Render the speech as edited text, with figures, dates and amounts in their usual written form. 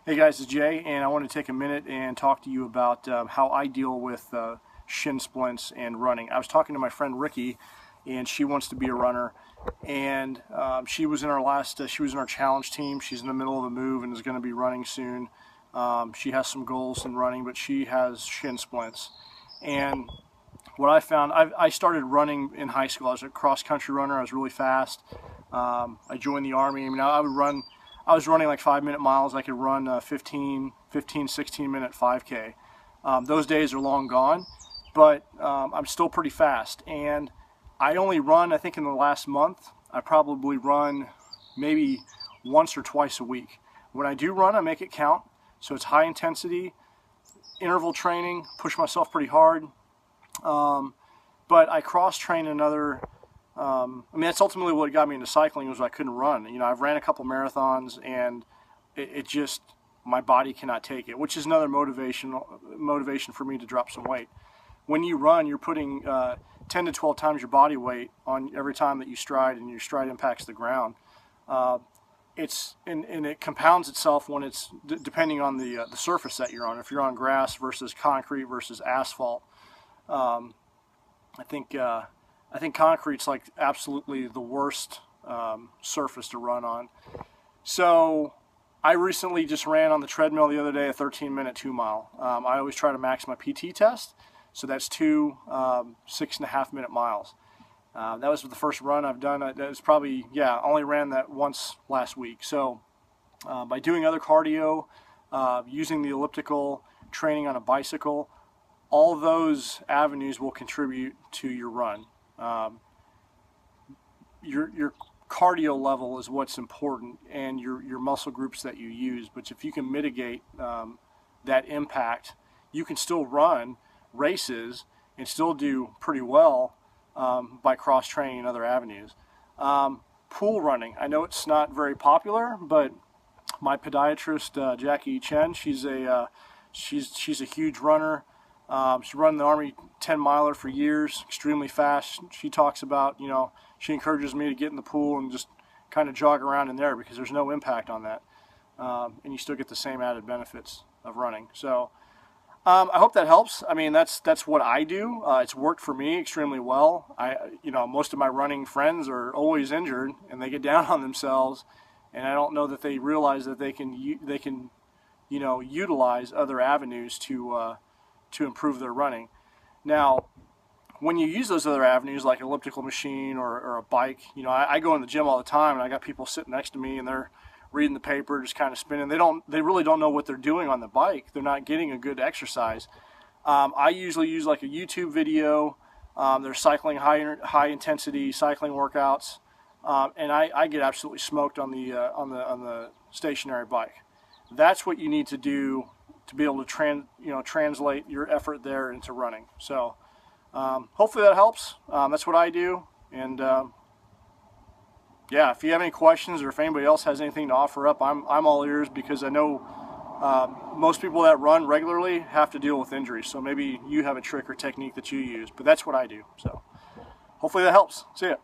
Hey guys, it's Jay, and I want to take a minute and talk to you about how I deal with shin splints and running. I was talking to my friend Ricky, and she wants to be a runner, and she was in our challenge team. She's in the middle of a move and is going to be running soon. She has some goals in running, but she has shin splints. And what I found, I started running in high school. I was a cross-country runner. I was really fast. I joined the Army. I mean, I was running like 5-minute miles. I could run 16-minute 5K. Those days are long gone, but I'm still pretty fast. And I only run, I think in the last month, I probably run maybe once or twice a week. When I do run, I make it count. So it's high intensity, interval training, push myself pretty hard. But I cross-train another. I mean, that's ultimately what got me into cycling, was I couldn't run. You know, I've ran a couple marathons, and it just, my body cannot take it, which is another motivation for me to drop some weight. When you run, you're putting 10 to 12 times your body weight on every time that you stride, and your stride impacts the ground. And it compounds itself when it's depending on the surface that you're on. If you're on grass versus concrete versus asphalt, I think concrete's like absolutely the worst surface to run on. So I recently just ran on the treadmill the other day, a 13-minute 2-mile. I always try to max my PT test, so that's two 6.5-minute miles. That was the first run I've done. That was probably, I only ran that once last week. So by doing other cardio, using the elliptical, training on a bicycle, all those avenues will contribute to your run. Your cardio level is what's important, and your muscle groups that you use. But if you can mitigate that impact, you can still run races and still do pretty well by cross-training in other avenues. Pool running, I know it's not very popular, but my podiatrist Jackie Shin, she's a huge runner. She run the Army 10-miler for years, extremely fast. She talks about, she encourages me to get in the pool and just kind of jog around in there, because there's no impact on that, and you still get the same added benefits of running. So I hope that helps. I mean, that's what I do. It's worked for me extremely well. Most of my running friends are always injured, and they get down on themselves, and I don't know that they realize that they can utilize other avenues to improve their running. Now, when you use those other avenues like elliptical machine or a bike, I go in the gym all the time, and I got people sitting next to me, and they're reading the paper, just kind of spinning. They really don't know what they're doing on the bike. They're not getting a good exercise. I usually use like a YouTube video. They're cycling high intensity cycling workouts, and I get absolutely smoked on the stationary bike. That's what you need to do to be able to translate your effort there into running. So hopefully that helps. That's what I do. And if you have any questions, or if anybody else has anything to offer up, I'm all ears, because I know most people that run regularly have to deal with injuries. So maybe you have a trick or technique that you use, but that's what I do. So hopefully that helps. See ya.